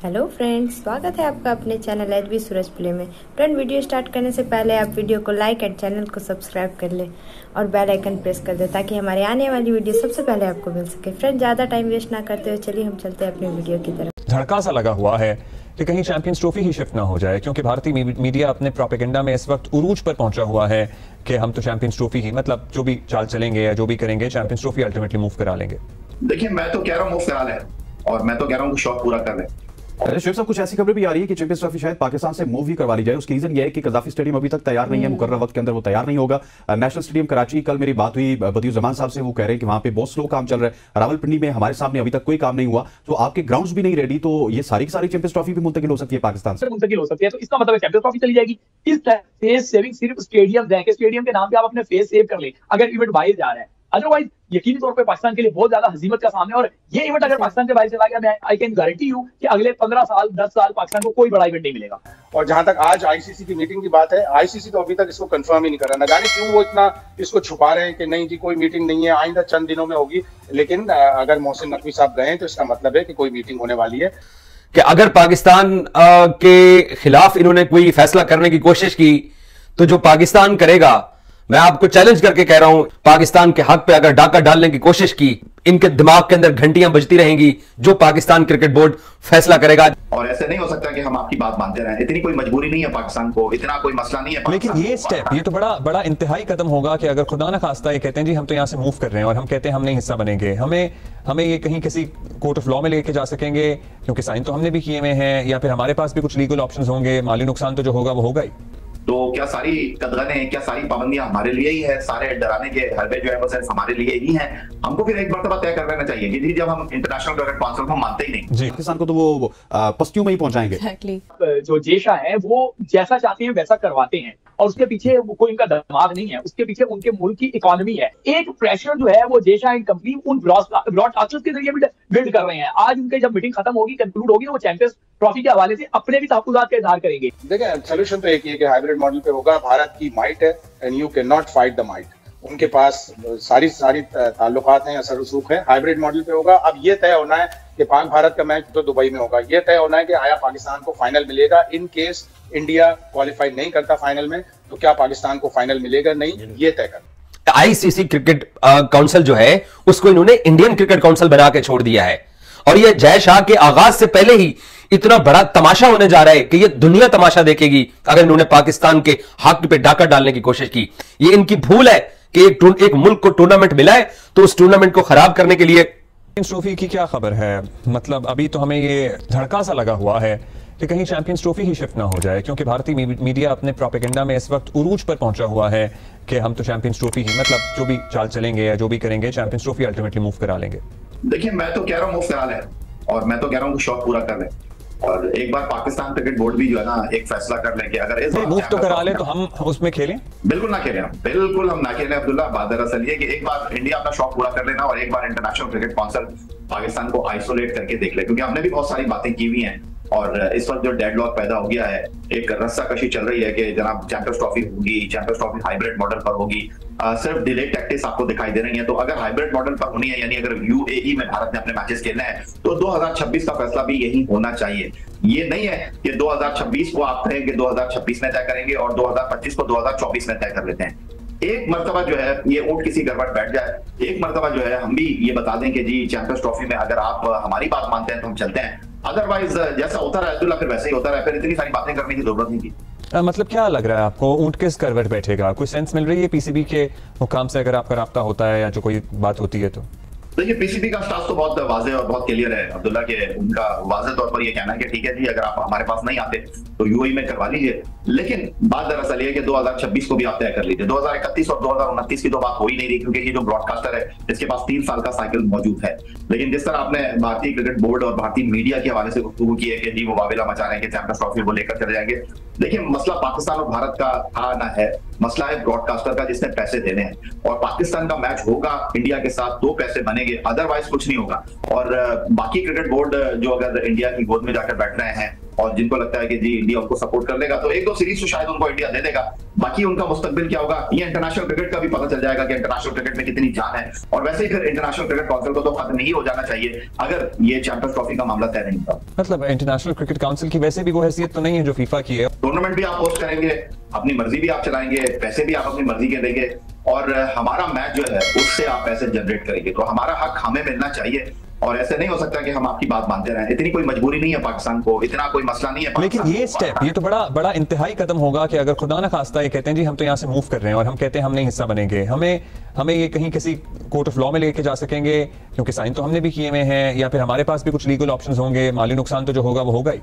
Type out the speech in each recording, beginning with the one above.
Hello friends, स्वागत है आपका अपने चैनल एचबी सूरज प्ले में। फ्रेंड, वीडियो स्टार्ट करने से पहले आप वीडियो को लाइक एंड चैनल को सब्सक्राइब कर ले और बेल आइकन प्रेस कर दे ताकि हमारे आने वाली वीडियो सबसे पहले आपको मिल सके। फ्रेंड, ज़्यादा टाइम वेस्ट ना करते हुए चलिए हम चलते हैं अपनी वीडियो की तरफ। धड़का सा लगा हुआ है कि कहीं चैंपियंस ट्रॉफी ही शिफ्ट ना हो जाए, क्योंकि भारतीय मीडिया अपने प्रोपेगेंडा में इस वक्त उरूज पर पहुंचा हुआ है कि हम तो चैंपियंस ट्रॉफी ही, मतलब जो भी चाल चलेंगे या जो भी करेंगे चैंपियंस ट्रॉफी अल्टीमेटली मूव करा लेंगे। देखिए, मैं तो कह रहा हूँ मूव करा लें और मैं तो कह रहा हूँ शौक पूरा कर लें। शिव साहब, कुछ ऐसी खबरें भी आ रही है कि चैंपियंस ट्रॉफी शायद पाकिस्तान से मूव ही करवा ली जाए। उसकी रीजन ये है कि कजाफी स्टेडियम अभी तक तैयार नहीं है, मुकर्रर वक्त के अंदर वो तैयार नहीं होगा। नेशनल स्टेडियम कराची, कल मेरी बात हुई बदियुर जमान साहब से, वो कह रहे हैं कि वहां पे बहुत स्लो काम चल रहा है। रावलपिंडी में हमारे सामने अभी तक कोई काम नहीं हुआ, तो आपके ग्राउंड्स भी नहीं रेडी, तो ये सारी की सारी चैंपियंस ट्रॉफी भी मुंतकिल हो सकती है पाकिस्तान से। मुंतकिल हो सकती है, तो इसका मतलब चैंपियंस ट्रॉफी चली जाएगी। इस फेस सेविंग सिर्फ स्टेडियम के नाम पे आप अपने फेस सेव कर ले अगर इवेंट बाहर जा रहा है। अदरवाइज यकीनी तौर पे पाकिस्तान के लिए बहुत ज्यादा हजीमत का सामने, और ये इवेंट अगर पाकिस्तान से बाहर चला गया, मैं आई कैन गारंटी यू कि अगले 15 साल 10 साल पाकिस्तान को कोई बड़ा इवेंट नहीं मिलेगा। और जहां तक आज आईसीसी की मीटिंग की बात है, आईसीसी तो अभी तक इसको कंफर्म ही नहीं कर रहा। न जाने क्यों वो इतना इसको छुपा रहे हैं कि नहीं जी कोई मीटिंग नहीं है, आइंदा चंद दिनों में होगी। लेकिन अगर मोहसिन नकवी साहब गए तो इसका मतलब है कि कोई मीटिंग होने वाली है। कि अगर पाकिस्तान के खिलाफ इन्होंने कोई फैसला करने की कोशिश की तो जो पाकिस्तान करेगा, मैं आपको चैलेंज करके कह रहा हूं, पाकिस्तान के हक पे अगर डाका डालने की कोशिश की, इनके दिमाग के अंदर घंटियां बजती रहेंगी जो पाकिस्तान क्रिकेट बोर्ड फैसला करेगा। और ऐसे नहीं हो सकता कि हम आपकी बात मानते रहें। इतनी कोई मजबूरी नहीं है पाकिस्तान को, इतना कोई मसला नहीं है। लेकिन ये स्टेप, ये तो बड़ा इंतहाई कदम होगा कि अगर खुदा ना खास्ता ये कहते हैं जी हम तो यहाँ से मूव कर रहे हैं और हम कहते हैं हम नहीं हिस्सा बनेंगे, हमें ये कहीं किसी कोर्ट ऑफ लॉ में लेके जा सकेंगे, क्योंकि साइन तो हमने भी किए हुए हैं, या फिर हमारे पास भी कुछ लीगल ऑप्शंस होंगे। माली नुकसान तो जो होगा वो होगा ही। तो क्या सारी कदगने, क्या सारी पाबंदियां हमारे लिए ही है? सारे डराने के हरबे जो है वो सिर्फ हमारे लिए ही हैं? हमको फिर एक मर्तबा तय कर लेना चाहिए कि जी, जब हम इंटरनेशनल क्रिकेट काउंसिल को मानते ही नहीं, पाकिस्तान को तो वो पस्तियों में ही पहुंचाएंगे। जो जेशा है वो जैसा चाहते हैं वैसा करवाते हैं, और उसके पीछे कोई उनका दिमाग नहीं है, उसके पीछे उनके मुल्क की इकोनॉमी है। एक प्रेशर जो है वो जेशा एंड कंपनी उन ब्रॉडकास्टर्स के जरिए बिल्ड कर रहे हैं। आज उनके जब मीटिंग खत्म होगी, कंक्लूड होगी, तो वो चैंपियंस ट्रॉफी के हवाले से अपने भी तहफ्फुज़ात का इजहार करेंगे। देखिए, सोल्यूशन तो एक ही है कि हाइब्रिड मॉडल पे होगा। भारत की माइट है and you can not fight the might. उनके पास सारी ताल्लुकात हैं, असर रसूख है। हाइब्रिड मॉडल पे होगा। अब ये तय होना है कि पाक भारत का मैच तो दुबई में होगा। ये तय होना है कि आया पाकिस्तान को फाइनल मिलेगा। इन केस इंडिया क्वालिफाई नहीं करता फाइनल में, तो क्या पाकिस्तान को फाइनल मिलेगा? नहीं, ये तय करना। आईसीसी क्रिकेट काउंसिल जो है उसको इन्होंने इंडियन क्रिकेट काउंसिल बना के छोड़ दिया है, और ये जय शाह के आगाज से पहले ही इतना बड़ा तमाशा होने जा रहा है कि ये दुनिया तमाशा देखेगी अगर इन्होंने पाकिस्तान के हक पे डाका डालने की कोशिश की। ये इनकी भूल है कि एक मुल्क को टूर्नामेंट मिला है तो उस टूर्नामेंट को खराब करने के लिए। ट्रॉफी की क्या खबर है? मतलब अभी तो हमें ये धड़का सा लगा हुआ है कि कहीं चैंपियंस ट्रॉफी ही शिफ्ट ना हो जाए, क्योंकि भारतीय मीडिया अपने प्रोपेगेंडा में इस वक्त उरूज पर पहुंचा हुआ है कि हम तो चैंपियंस ट्रॉफी ही, मतलब जो भी चाल चलेंगे या जो भी करेंगे चैंपियंस ट्रॉफी अल्टीमेटली मूव करा लेंगे। देखिए, मैं तो कह रहा हूँ मूव करा लें और मैं तो कह रहा हूँ शौक पूरा कर लें। और एक बार पाकिस्तान क्रिकेट बोर्ड भी जो है ना एक फैसला कर ले कि अगर इस बार मूव तो करा ले तो हम उसमें खेलें। बिल्कुल ना खेलें, बिल्कुल हम ना खेलें अब्दुल्ला। बात दरअसल ये कि एक बार इंडिया अपना शौक पूरा कर लेना और एक बार इंटरनेशनल क्रिकेट काउंसिल पाकिस्तान को आइसोलेट करके देख ले, क्योंकि हमने भी बहुत सारी बातें की हुई हैं और इस वक्त जो डेडलॉक पैदा हो गया है, एक रस्साकशी चल रही है कि जनाब चैंपियंस ट्रॉफी होगी, चैंपियंस ट्रॉफी हाइब्रिड मॉडल पर होगी। सिर्फ डिले टैक्टिक्स आपको दिखाई दे रही है। तो अगर हाइब्रिड मॉडल पर होनी है, यानी अगर यूएई में भारत ने अपने मैचेस खेलना है, तो 2026 का फैसला भी यही होना चाहिए। ये नहीं है कि 2026 को आप कहें कि 2026 में तय करेंगे और 2025 को 2024 में तय कर लेते हैं। एक मर्तबा जो है ये ऊंट किसी गड़बड़ बैठ जाए, एक मर्तबा जो है हम भी ये बता दें कि जी चैंपियंस ट्रॉफी में अगर आप हमारी बात मानते हैं तो हम चलते हैं, अदरवाइज जैसा होता रहा अब्दुल्ला फिर वैसे ही होता रहा, फिर इतनी सारी बातें करने की जरूरत नहीं थी। मतलब क्या लग रहा है आपको, ऊंट किस करवट बैठेगा? कोई सेंस मिल रही है पीसीबी के हुकाम से अगर आपका राब्ता होता है या जो कोई बात होती है तो? देखिए, पीसीबी का स्टाफ तो बहुत वाज़ेह और बहुत क्लियर है अब्दुल्ला के। उनका वाज़ेह तौर पर ये कहना है कि ठीक है जी, अगर आप हमारे पास नहीं आते तो यूएई में करवा लीजिए। लेकिन बात दरअसल ये कि 2026 को भी आप तय कर लीजिए। 2031 और 2029 की तो बात हो ही नहीं रही, क्योंकि ये जो ब्रॉडकास्टर है इसके पास 3 साल का साइकिल मौजूद है। लेकिन जिस तरह आपने भारतीय क्रिकेट बोर्ड और भारतीय मीडिया के हवाले से गुफ्तगू की है कि जी वो वावेला मचा रहे हैं कि चैंपियंस ट्रॉफी वो लेकर चले जाएंगे। देखिए, मसला पाकिस्तान और भारत का था ना है, मसला है ब्रॉडकास्टर का जिसने पैसे देने हैं। और पाकिस्तान का मैच होगा इंडिया के साथ तो पैसे बनेंगे, अदरवाइज कुछ नहीं होगा। और बाकी क्रिकेट बोर्ड जो अगर इंडिया की गोद में जाकर बैठ रहे हैं और जिनको लगता है कि जी इंडिया उनको सपोर्ट कर लेगा तो 1-2 सीरीज तो शायद उनको इंडिया दे देगा। बाकी उनका मुस्तकबिल क्या होगा ये इंटरनेशनल क्रिकेट का भी पता चल जाएगा कि इंटरनेशनल क्रिकेट में कितनी जान है। और वैसे ही फिर इंटरनेशनल क्रिकेट काउंसिल को तो खत्म नहीं हो जाना चाहिए अगर ये चैंपियंस ट्रॉफी का मामला तय नहीं था। मतलब इंटरनेशनल क्रिकेट काउंसिल की वैसे भी वो हैसियत तो नहीं है जो फीफा की है। टूर्नामेंट भी आप होस्ट करेंगे, अपनी मर्जी भी आप चलाएंगे, पैसे भी आप अपनी मर्जी के देंगे और हमारा मैच जो है उससे आप पैसे जनरेट करेंगे तो हमारा हक हमें मिलना चाहिए। और ऐसे नहीं हो सकता कि हम आपकी बात मानते रहें। इतनी कोई मजबूरी नहीं है पाकिस्तान को, इतना कोई मसला नहीं है। लेकिन ये स्टेप ये तो बड़ा इंतहाई कदम होगा कि अगर खुदा ना खास्ता ये कहते हैं जी हम तो यहाँ से मूव कर रहे हैं और हम कहते हैं हम नहीं हिस्सा बनेंगे, हमें ये कहीं किसी कोर्ट ऑफ लॉ में लेके जा सकेंगे क्योंकि साइन तो हमने भी किए हुए हैं, या फिर हमारे पास भी कुछ लीगल ऑप्शंस होंगे, माली नुकसान तो जो होगा वो होगा ही।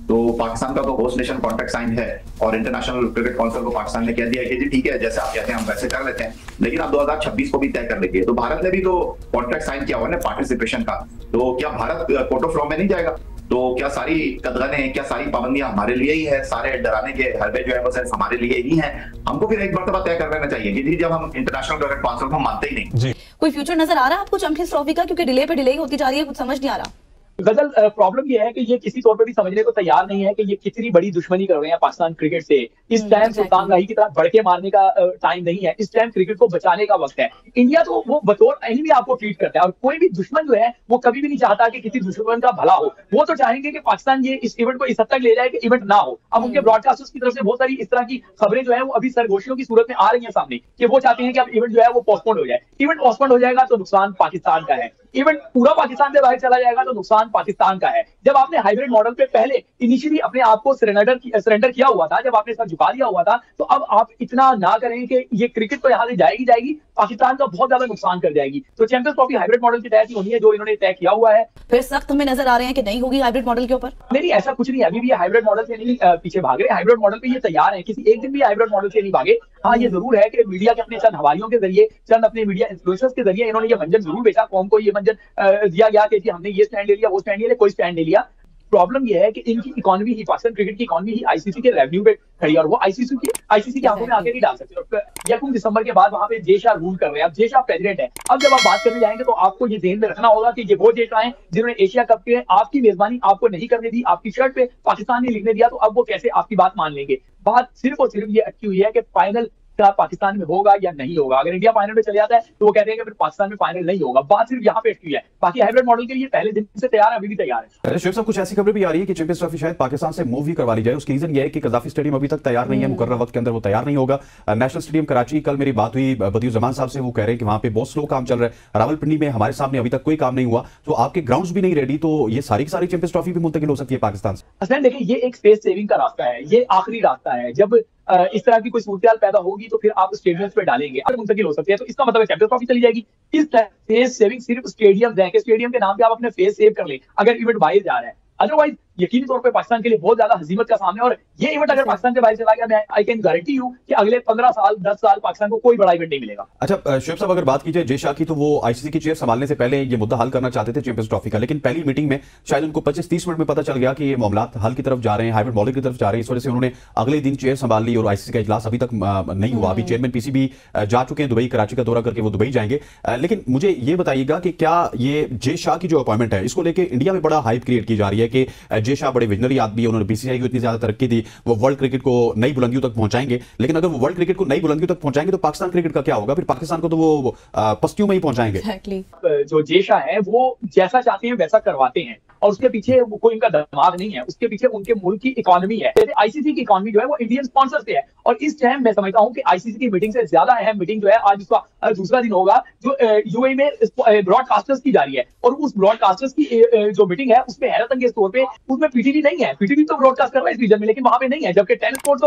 तो पाकिस्तान का तो होस्ट नेशन कॉन्ट्रैक्ट साइन है और इंटरनेशनल क्रिकेट काउंसिल को पाकिस्तान ने कह दिया है कि जी ठीक है जैसे आप कहते हैं हम वैसे कर लेते हैं, लेकिन आप 2026 को भी तय कर लेंगे। तो भारत ने भी तो कॉन्ट्रैक्ट साइन किया हुआ है ना पार्टिसिपेशन का, तो क्या भारत कोर्ट ऑफ लॉ में नहीं जाएगा? तो क्या सारी कदगने, क्या सारी पाबंदियां हमारे लिए ही है? सारे डराने के हरबे जो है वो सिर्फ हमारे लिए ही हैं? हमको फिर एक मर्तबा तय कर लेना चाहिए कि जी जब हम इंटरनेशनल क्रिकेट काउंसिल को मानते ही नहीं। कोई फ्यूचर नजर आ रहा है आपको चैंपियंस ट्रॉफी का? क्योंकि डिले पे डिले होती जा रही है, कुछ समझ नहीं आ रहा। गजल, प्रॉब्लम ये है कि ये किसी तौर पे भी समझने को तैयार नहीं है कि ये कितनी बड़ी दुश्मनी कर रहे हैं पाकिस्तान क्रिकेट से। इस टाइम सुल्तान गाही की तरह भड़के मारने का टाइम नहीं है, इस टाइम क्रिकेट को बचाने का वक्त है। इंडिया तो वो बतौर एनिमी आपको ट्रीट करता है और कोई भी दुश्मन जो है वो कभी भी नहीं चाहता कि किसी दुश्मन का भला हो। वो तो चाहेंगे कि पाकिस्तान ये इस इवेंट को इस हद तक ले जाए कि इवेंट ना हो। अब उनके ब्रॉडकास्टर्स की तरफ से बहुत सारी इस तरह की खबरें जो है वो अभी सरगोशियों की सूरत में आ रही है सामने कि वो चाहते हैं कि अब इवेंट जो है वो पोस्टपोन हो जाए। इवेंट पोस्टपोन हो जाएगा तो नुकसान पाकिस्तान का है, इवेंट पूरा पाकिस्तान से बाहर चला जाएगा तो नुकसान पाकिस्तान का है। जब आपने हाइब्रिड मॉडल पे पहले इनिशियली अपने आप को सरेंडर किया हुआ था, जब आपने सर झुका दिया हुआ था, तो अब आप इतना ना करें कि ये क्रिकेट तो यहाँ से जाएगी, पाकिस्तान का बहुत ज्यादा नुकसान कर जाएगी। तो चैंपियंस ट्रॉफी हाइब्रिड मॉडल की तहत ही होनी है जो इन्होंने तय किया हुआ है। फिर सख्त हमें नजर आ रहे हैं कि नहीं होगी हाइब्रिड मॉडल के ऊपर। नहीं, ऐसा कुछ नहीं है, अभी भी ये हाइब्रिड मॉडल से नहीं पीछे भाग रहे, हाइब्रिड मॉडल पे ये तैयार है, किसी एक दिन भी हाइब्रिड मॉडल से नहीं भागे। हाँ, ये जरूर है कि मीडिया के अपने चंद हवारियों के जरिए, चंद अपने मीडिया इन्फ्लुएंसर्स के जरिए इन्होंने ये मंजर जरूर बेचा, कौम को ये मंजर दिया गया कि हमने ये स्टैंड ले लिया, वो स्टैंड ले लिया, कोई स्टैंड नहीं लिया। प्रॉब्लम ये है कि इनकी इकोनॉमी ही, पाकिस्तान क्रिकेट की इकोनॉमी ही आईसीसी के रेवेन्यू पे खड़ी है और वो आईसीसी की आंखों में आगे नहीं डाल सकते। और 1 दिसंबर के बाद वहां पे जय शाह रूल कर रहे हैं, अब जय शाह प्रेसिडेंट है। अब जब आप बात करने जाएंगे तो आपको ये ध्यान में रखना होगा कि ये वो जय शाह हैं जिन्होंने एशिया कप के आपकी मेजबानी आपको नहीं करने दी, आपकी शर्ट पे पाकिस्तान ने लिखने दिया, तो अब वो कैसे आपकी बात मान लेंगे? बात सिर्फ और सिर्फ ये अटकी हुई है कि फाइनल क्या पाकिस्तान में होगा या नहीं होगा। अगर इंडिया फाइनल में चले जाता है तो वो कहते हैं कि फिर पाकिस्तान में फाइनल नहीं होगा। बात सिर्फ यहाँ पे अटकी है, बाकी हाइब्रिड मॉडल के लिए पहले दिन से तैयार है, अभी भी तैयार है। शेख साहब, कुछ ऐसी खबरें भी आ रही है कि चैंपियंस ट्रॉफी शायद पाकिस्तान से मूव ही करवा ली जाए। उसकी रीजन ये है कि कज़ाफी स्टेडियम अभी तक तैयार नहीं है, मुकर्रर वक्त के अंदर वो तैयार नहीं होगा। नेशनल स्टेडियम कराची, कल मेरी बात हुई बदियुज़्ज़मान साहब से, वो कह रहे हैं कि वहां पे बहुत स्लो काम चल रहा है। रावलपिंडी में हमारे सामने अभी तक कोई काम नहीं हुआ, तो आपके ग्राउंड्स भी नहीं रेडी, तो ये सारी की सारी चैंपियंस ट्रॉफी भी मुंतकिल हो सकती है पाकिस्तान से। असल देखिए, ये एक स्पेस सेविंग का रास्ता है, ये आखिरी रास्ता है। जब इस तरह की कोई सूरत पैदा होगी तो फिर आप स्टेडियम पे डालेंगे, अगर मुंतकिल हो सकती है तो इसका मतलब चैंपियंस ट्रॉफी चली जाएगी। इस फेस सेविंग सिर्फ स्टेडियम है कि स्टेडियम के नाम पे आप अपने फेस सेव कर ले अगर इवेंट बाहर जा रहा है, अदरवाइज यकीनी तौर पे पाकिस्तान के लिए बहुत ज्यादा हजीमत का सामने। और ये इवेंट अगर पाकिस्तान से बाहर चला गया, मैं आई कैन गारंटी यू कि अगले 15 साल 10 साल पाकिस्तान को कोई बड़ा इवेंट नहीं मिलेगा। अच्छा शेख साहब, अगर बात की जाए जय शाह की, तो वो आईसीसी की चेयर संभालने से पहले ये मुद्दा हल करना चाहते थे चैंपियंस ट्रॉफी का, लेकिन पहली मीटिंग में शायद उनको 25-30 मिनट में पता चल गया कि ये मामला हल की तरफ जा रहे हैं, हाइब्रिड मॉडल की तरफ जा रहे हैं। इस वजह से उन्होंने अगले दिन चेयर संभाल ली और आईसीसी का इजलास अभी तक नहीं हुआ। अभी चेयरमैन पीसीबी जा चुके हैं दुबई, कराची का दौरा करके वो दुबई जाएंगे। लेकिन मुझे ये बताइएगा कि क्या ये जय शाह की जो अपॉइंटमेंट है, इसको लेकर इंडिया में बड़ा हाइप क्रिएट की जा रही है कि जय शाह बड़े विजनरी आदमी, उन्होंने बीसीसीआई को इतनी ज्यादा तरक्की दी, वो वर्ल्ड क्रिकेट को नई बुलंदियों तक पहुंचाएंगे। लेकिन अगर वो वर्ल्ड क्रिकेट को नई बुलंदियों तक पहुंचाएंगे तो पाकिस्तान क्रिकेट का क्या होगा? फिर पाकिस्तान को तो वो पस्तियों में ही पहुंचाएंगे। जो जय शाह है वो जैसा चाहते हैं वैसा करवाते हैं और उसके पीछे कोई उनका दिमाग नहीं है, उसके पीछे उनके मुल्क की इकोनॉमी है। आईसीसी की इकोनॉमी जो है वो इंडियन स्पॉन्सर से है और इस टाइम मैं समझता हूं कि आईसीसी की मीटिंग से ज्यादा अहम मीटिंग जो है आज उसका दूसरा दिन होगा जो यूएई में ब्रॉडकास्टर्स की जा रही है। और उस ब्रॉडकास्टर्स की जो मीटिंग है उसमें हैरत अंगेज तौर पे उसमें पीटीवी नहीं है, पीटीवी तो ब्रॉडकास्ट कर रहा है इस रीजन में, लेकिन वहां पे नहीं है। जबकि टेन स्पोर्ट्स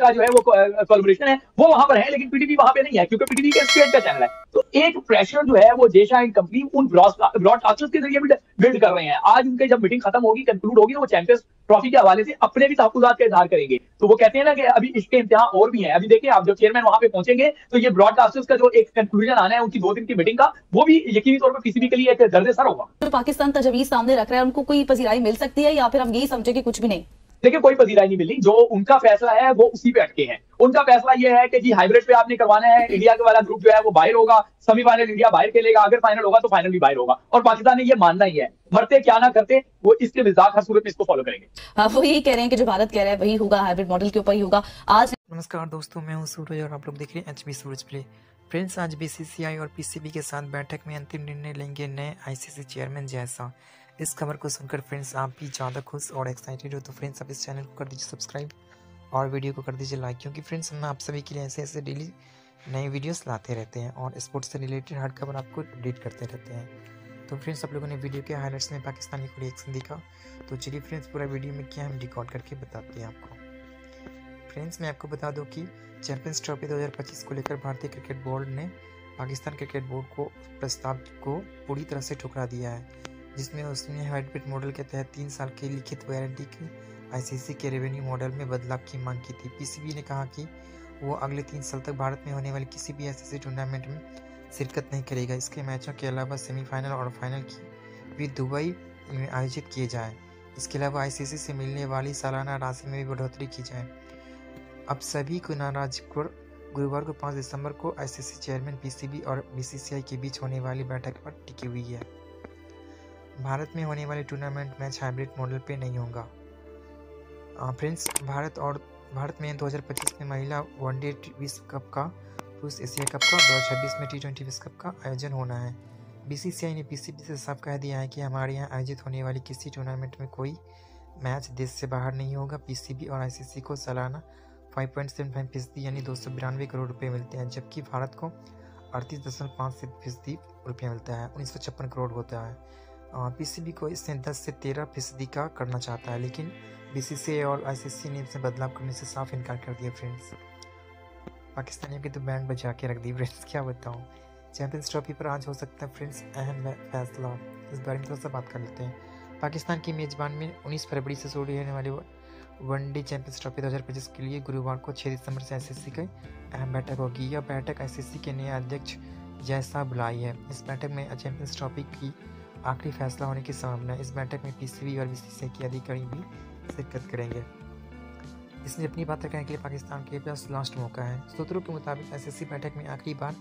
का जो है वो कोलैबोरेशन है वो वहां पर है, लेकिन पीटीवी वहां पे नहीं है क्योंकि पीटीवी के स्टेट का चैनल है। तो एक प्रेशर जो है वो जय शाह एंड कंपनी उन ब्रॉडकास्टर्स के जरिए बिल्ड कर रहे हैं। आज उनके जब मीटिंग खत्म होगी, कंक्लूड होगी, तो वो चैंपियंस ट्रॉफी के हवाले से अपने भी तहफ्फुज़ात का इजहार करेंगे। तो वो कहते हैं ना कि अभी इसके इम्तिहान और भी हैं। अभी देखिए, आप जब चेयरमैन वहां पे पहुंचेंगे तो ये ब्रॉडकास्टर्स का जो एक कंक्लूजन आना है उनकी 2 दिन की मीटिंग का, वो भी यकीनी तौर पर पीसीबी के लिए एक दर्द सर होगा। तो पाकिस्तान तजवीज सामने रख रहा है, उनको कोई पजीराई मिल सकती है या फिर हम यही समझे कि कुछ भी नहीं? देखिए कोई पजीराई नहीं मिली, जो उनका फैसला है वो उसी पे अटके हैं। उनका फैसला ये है कि जी हाइब्रिड पे आपने करवाना है, इंडिया के वाला ग्रुप जो है वो बाहर होगा, सेमीफाइनल इंडिया बाहर खेलेगा, अगर फाइनल होगा तो फाइनल भी बाहर होगा, और पाकिस्तान ने ये मानना ही है, मरते क्या ना करते वो इसके मिजाज हर सूरत में इसको फॉलो करेंगे। वो यही कह रहे हैं कि जो भारत कह रहा है वही होगा, हाइब्रिड मॉडल के ऊपर ही होगा। आज नमस्कार दोस्तों, मैं हूं सूरज और आप लोग देख रहे हैं एचबी सूरज प्ले। फ्रेंड्स, आज बीसीसीआई और पीसीबी के साथ बैठक में अंतिम निर्णय लेंगे नए आईसीसी चेयरमैन जय शाह। इस खबर को सुनकर फ्रेंड्स आप भी ज़्यादा खुश और एक्साइटेड हो तो फ्रेंड्स आप इस चैनल को कर दीजिए सब्सक्राइब और वीडियो को कर दीजिए लाइक, क्योंकि फ्रेंड्स हम आप सभी के लिए ऐसे ऐसे डेली नए वीडियोस लाते रहते हैं और स्पोर्ट्स से रिलेटेड हर खबर आपको अपडेट करते रहते हैं। तो फ्रेंड्स, आप लोगों ने वीडियो के हाइलाइट्स में पाकिस्तानी को रिएक्शन देखा, तो चलिए फ्रेंड्स पूरा वीडियो में क्या हम रिकॉर्ड करके बताते हैं आपको। फ्रेंड्स, मैं आपको बता दूं कि चैंपियंस ट्रॉफी 2025 को लेकर भारतीय क्रिकेट बोर्ड ने पाकिस्तान क्रिकेट बोर्ड को प्रस्ताव को पूरी तरह से ठुकरा दिया है, जिसमें उसने हाइब्रिड मॉडल के तहत 3 साल की लिखित वारंटी की आईसीसी के रेवेन्यू मॉडल में बदलाव की मांग की थी। पीसीबी ने कहा कि वो अगले 3 साल तक भारत में होने वाली किसी भी आईसीसी टूर्नामेंट में शिरकत नहीं करेगा। इसके मैचों के अलावा सेमीफाइनल और फाइनल की भी दुबई में आयोजित किए जाए। इसके अलावा आईसीसी से मिलने वाली सालाना राशि में भी बढ़ोतरी की जाए। अब सभी को नाराज कर गुरुवार को 5 दिसंबर को आईसीसी चेयरमैन पीसीबी और बीसीसीआई के बीच होने वाली बैठक पर टिकी हुई है। भारत में होने वाले टूर्नामेंट मैच हाइब्रिड मॉडल पे नहीं होगा। फ्रेंड्स, भारत में 2025 में महिला वनडे विश्व कप का, पुरुष एशिया कप का, 2026 में टी20 विश्व कप का आयोजन होना है। बीसीसीआई ने पीसीबी से साफ कह दिया है कि हमारे यहाँ आयोजित होने वाली किसी टूर्नामेंट में कोई मैच देश से बाहर नहीं होगा। पीसीबी और आईसीसी को सालाना 5.75% यानी 292 करोड़ रुपए मिलते हैं, जबकि भारत को 38.5% रुपया मिलता है, 1956 करोड़ होता है। पीसीबी को इससे 10 से 13% का करना चाहता है, लेकिन बीसीसीआई और आईसीसी ने इसमें बदलाव करने से साफ इनकार कर दिया। फ्रेंड्स, पाकिस्तानियों की तो बैंड बजा के रख दी। फ्रेंड्स, क्या बताऊँ, चैंपियंस ट्रॉफी पर आज हो सकता है फ्रेंड्स अहम फैसला। इस बारे में थोड़ा सा बात कर लेते हैं। पाकिस्तान की मेज़बान में 19 फरवरी से शुरू होने वाली वनडे चैंपियंस ट्रॉफी 2025 के लिए गुरुवार को 6 दिसंबर से आईसीसी की अहम बैठक होगी। यह बैठक आईसीसी के नए अध्यक्ष जय शाह बुलाई है। इस बैठक में चैंपियंस ट्रॉफी की आखिरी फैसला होने की संभावना है। इस बैठक में पीसीबी और बीसीसीआई के अधिकारी भी शिरकत करेंगे। इसमें अपनी बात रखने के लिए पाकिस्तान के पास लास्ट मौका है। सूत्रों के मुताबिक आईसीसी बैठक में आखिरी बार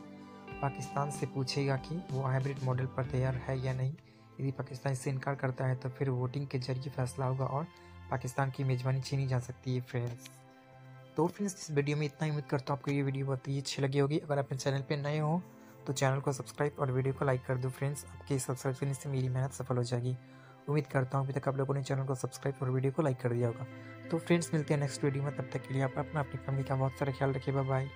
पाकिस्तान से पूछेगा कि वो हाइब्रिड मॉडल पर तैयार है या नहीं। यदि पाकिस्तान इससे इनकार करता है तो फिर वोटिंग के जरिए फैसला होगा और पाकिस्तान की मेज़बानी छीनी जा सकती है। फ्रेंड्स, तो फ्रेंड्स इस वीडियो में इतना ही। उम्मीद करता हूँ आपको ये वीडियो बहुत ही अच्छी लगी होगी। अगर अपने चैनल पे नए हो तो चैनल को सब्सक्राइब और वीडियो को लाइक कर दो। फ्रेंड्स, आपके सब्सक्राइब करने से मेरी मेहनत सफल हो जाएगी। उम्मीद करता हूँ अभी तक आप लोगों ने चैनल को सब्सक्राइब और वीडियो को लाइक कर दिया होगा। तो फ्रेंड्स, मिलते हैं नेक्स्ट वीडियो में। तब तक के लिए आप अपनी फैमिली का बहुत सारा ख्याल रखिए। Bye bye.